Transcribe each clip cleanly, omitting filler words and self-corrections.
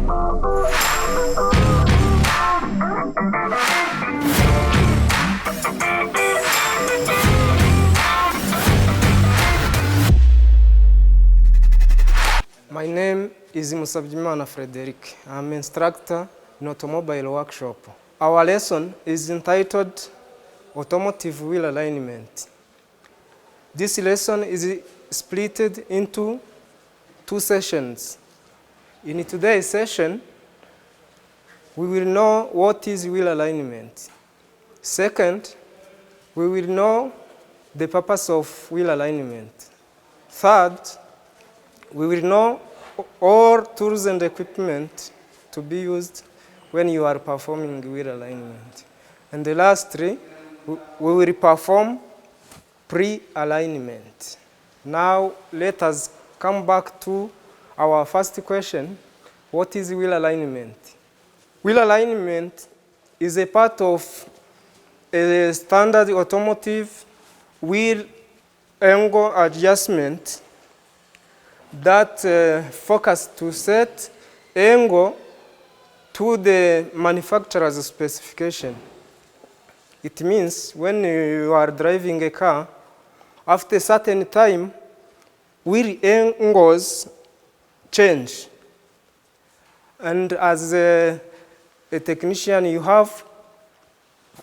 My name is Musabyimana Frederic. I'm an instructor in automobile workshop. Our lesson is entitled Automotive Wheel Alignment. This lesson is split into two sessions. In today's session, we will know what is wheel alignment. Second, we will know the purpose of wheel alignment. Third, we will know all tools and equipment to be used when you are performing wheel alignment. And lastly, we will perform pre-alignment. Now, let us come back to our first question. What is wheel alignment? Wheel alignment is a part of a standard automotive wheel angle adjustment that focus to set angle to the manufacturer's specification. It means when you are driving a car, after a certain time, wheel angles change. And as a technician, you have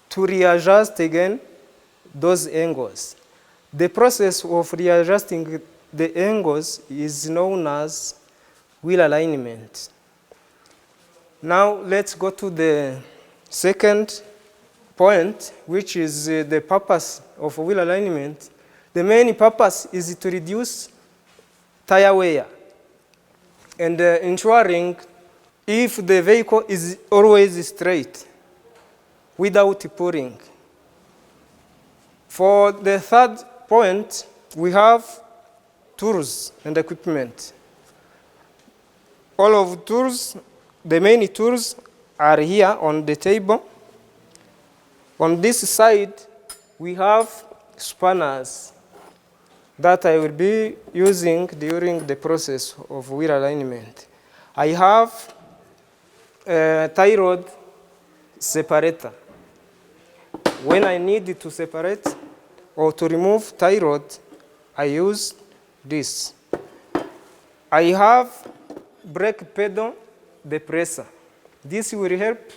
to readjust again those angles. The process of readjusting the angles is known as wheel alignment. Now let's go to the second point, which is the purpose of wheel alignment. The main purpose is to reduce tire wear and ensuring if the vehicle is always straight without pulling. For the third point, we have tools and equipment. All of tools, the main tools are here on the table. On this side, we have spanners that I will be using during the process of wheel alignment. I have a tie rod separator. When I need to separate or to remove tie rod, I use this. I have brake pedal depressor. This will help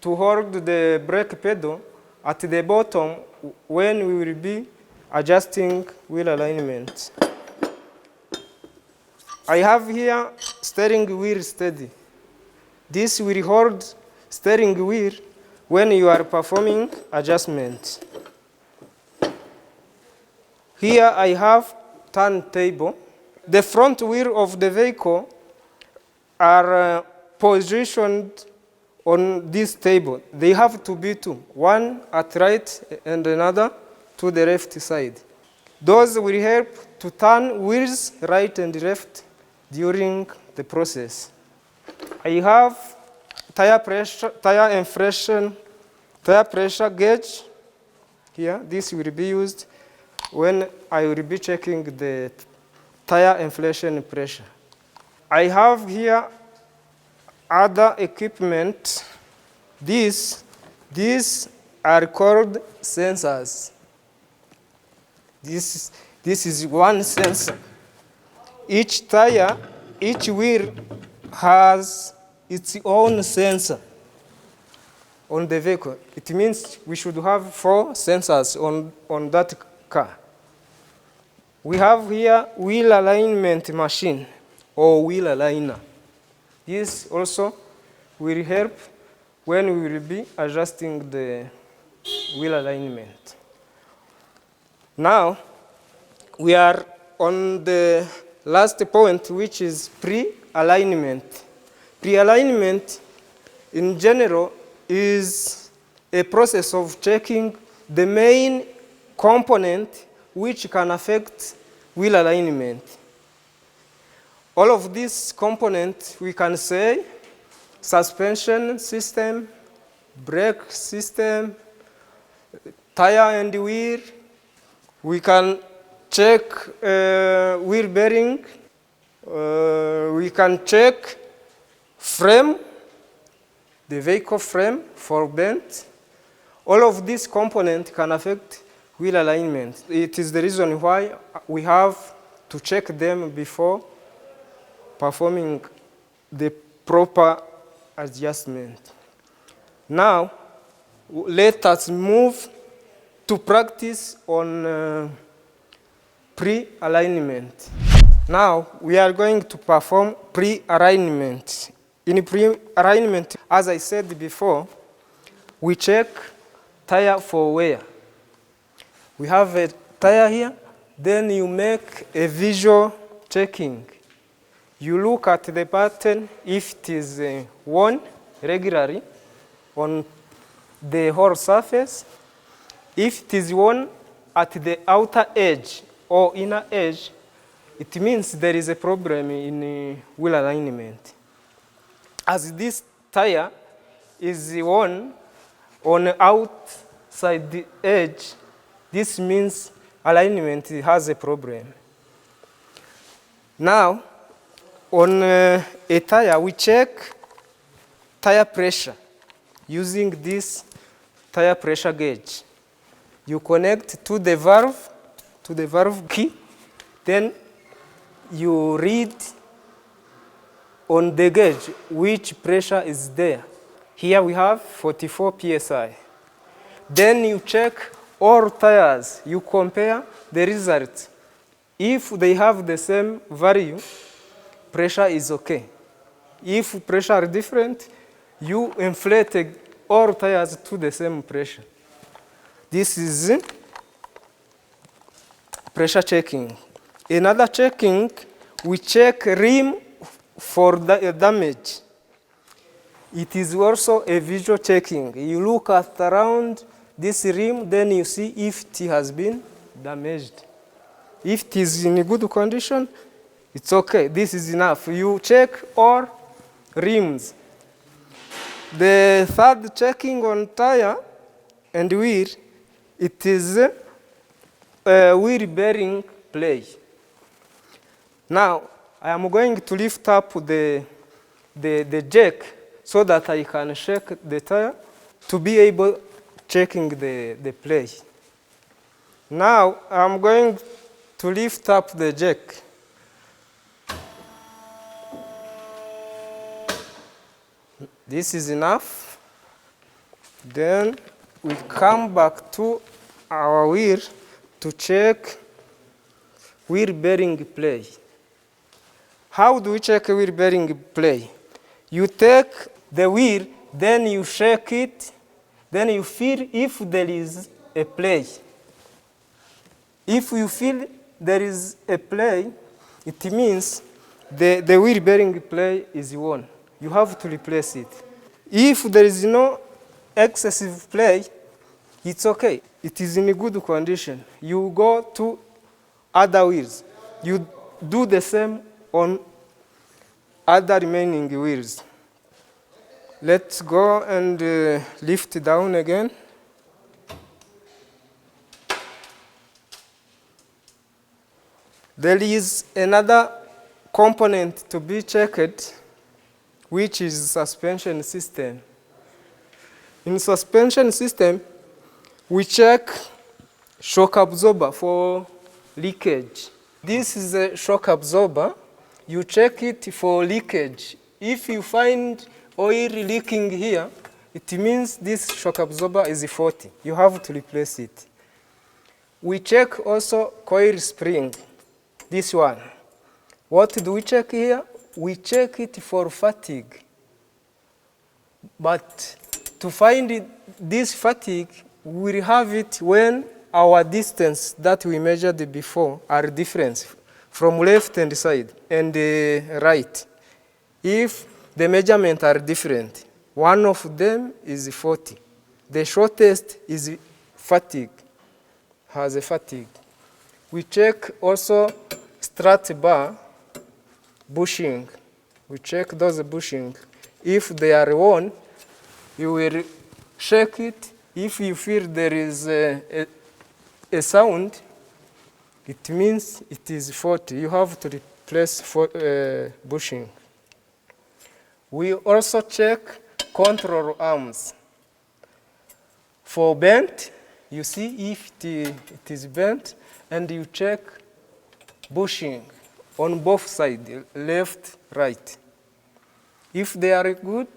to hold the brake pedal at the bottom when we will be adjusting wheel alignment. I have here steering wheel steady. This will hold steering wheel when you are performing adjustment. Here I have turntable. The front wheel of the vehicle are positioned on this table. They have to be two, one at right and another to the left side. Those will help to turn wheels right and left during the process. I have tire pressure gauge here. This will be used when I will be checking the tire inflation pressure. I have here other equipment. These are called sensors. This is one sensor. Each tire, each wheel has its own sensor on the vehicle. It means we should have 4 sensors on that car. We have here wheel alignment machine or wheel aligner. This also will help when we will be adjusting the wheel alignment. Now, we are on the last point, which is pre-alignment. Pre-alignment, in general, is a process of checking the main component which can affect wheel alignment. All of these components, we can say, suspension system, brake system, tire and wheel. We can check wheel bearing. We can check frame, the vehicle frame for bent. All of these components can affect wheel alignment. It is the reason why we have to check them before performing the proper adjustment. Now, let us move to practice on pre-alignment. Now, we are going to perform pre-alignment. In pre-alignment, as I said before, we check tire for wear. We have a tire here, then you make a visual checking. You look at the pattern if it is worn regularly on the whole surface. If it is worn at the outer edge or inner edge, it means there is a problem in wheel alignment. As this tire is worn on outside the edge, this means alignment has a problem. Now, on a tire, we check tire pressure using this tire pressure gauge. You connect to the valve key, then you read on the gauge which pressure is there. Here we have 44 psi. Then you check all tires. You compare the results. If they have the same value, pressure is okay. If pressure are different, you inflate all tires to the same pressure. This is pressure checking. Another checking, we check rim for the damage. It is also a visual checking. You look at around this rim, then you see if it has been damaged. If it is in a good condition, it's okay. This is enough. You check all rims. The third checking on tire and wheel, it is wheel bearing play. Now, I am going to lift up the jack so that I can shake the tire to be able checking the play. Now, I'm going to lift up the jack. This is enough. Then we come back to our wheel to check wheel bearing play. How do we check wheel bearing play? You take the wheel, then you shake it, then you feel if there is a play. If you feel there is a play, it means the wheel bearing play is worn. You have to replace it. If there is no excessive play, it's okay. It is in a good condition. You go to other wheels. You do the same on other remaining wheels. Let's go and lift down again. There is another component to be checked, which is suspension system. In suspension system, we check shock absorber for leakage. This is a shock absorber. You check it for leakage. If you find oil leaking here, it means this shock absorber is faulty. You have to replace it. We check also coil spring, this one. What do we check here? We check it for fatigue. But to find this fatigue, we have it when our distance that we measured before are different from left hand side and right. If the measurements are different, one of them is 40. The shortest is fatigue, has a fatigue. We check also strut bar bushing. We check those bushing. If they are worn, you will shake it. If you feel there is a sound, it means it is faulty. You have to replace bushing. We also check control arms. For bent, you see if it is bent, and you check bushing on both sides, left, right. If they are good,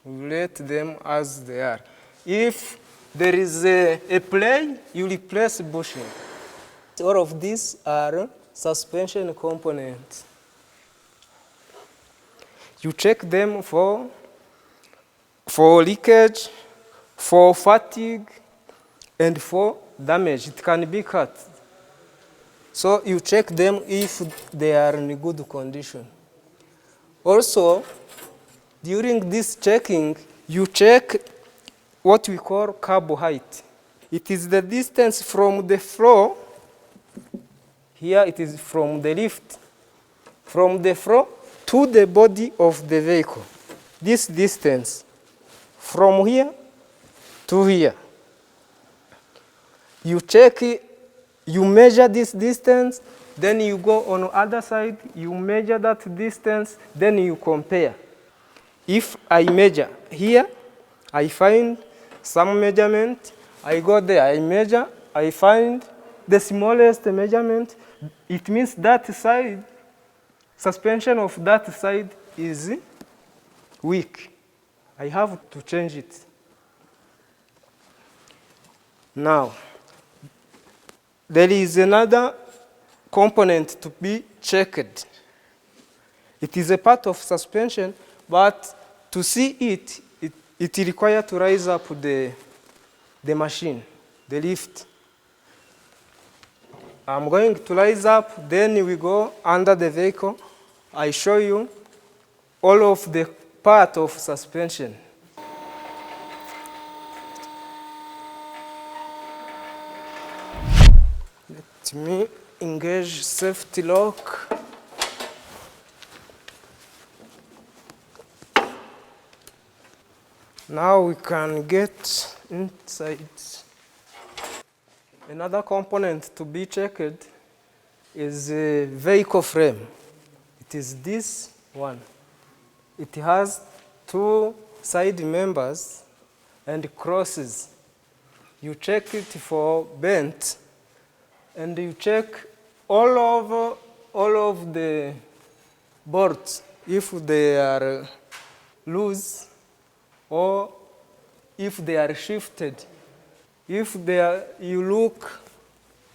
you let them as they are. If there is a play, you replace bushing. All of these are suspension components. You check them for leakage, for fatigue, and for damage. It can be cut. So you check them if they are in good condition. Also, during this checking, you check what we call cable height. It is the distance from the floor. Here it is from the lift, from the floor to the body of the vehicle. This distance from here to here. You check it, you measure this distance, then you go on the other side, you measure that distance, then you compare. If I measure here, I find some measurement, I go there, I measure, I find the smallest measurement. It means that side, suspension of that side is weak. I have to change it. Now, there is another component to be checked. It is a part of suspension, but to see it requires to raise up the machine, the lift. I'm going to raise up, then we go under the vehicle. I show you all of the part of suspension. Let me engage safety lock. Now we can get inside. Another component to be checked is the vehicle frame. It is this one. It has two side members and crosses. You check it for bent, and you check all of the boards if they are loose or if they are shifted. If they are, you look,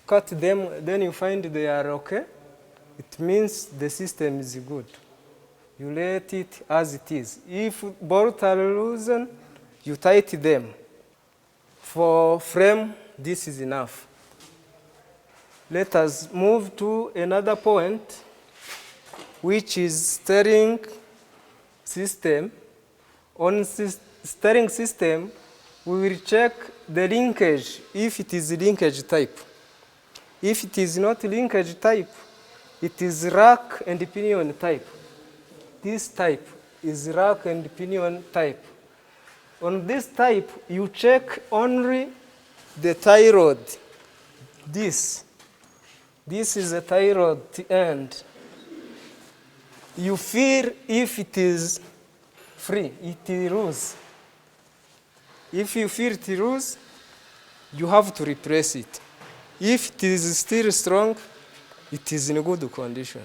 cut them, then you find they are okay, it means the system is good. You let it as it is. If both are loosened, you tighten them. For frame, this is enough. Let us move to another point, which is steering system. On steering system, we will check the linkage, if it is linkage type. If it is not linkage type, it is rack and pinion type. This type is rack and pinion type. On this type, you check only the tie rod. This is a tie rod end. You feel if it is free, it is loose. If you feel it loose, you have to replace it. If it is still strong, it is in good condition.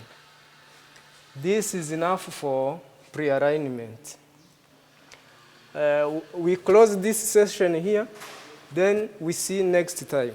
This is enough for pre-alignment. We close this session here, then we see next time.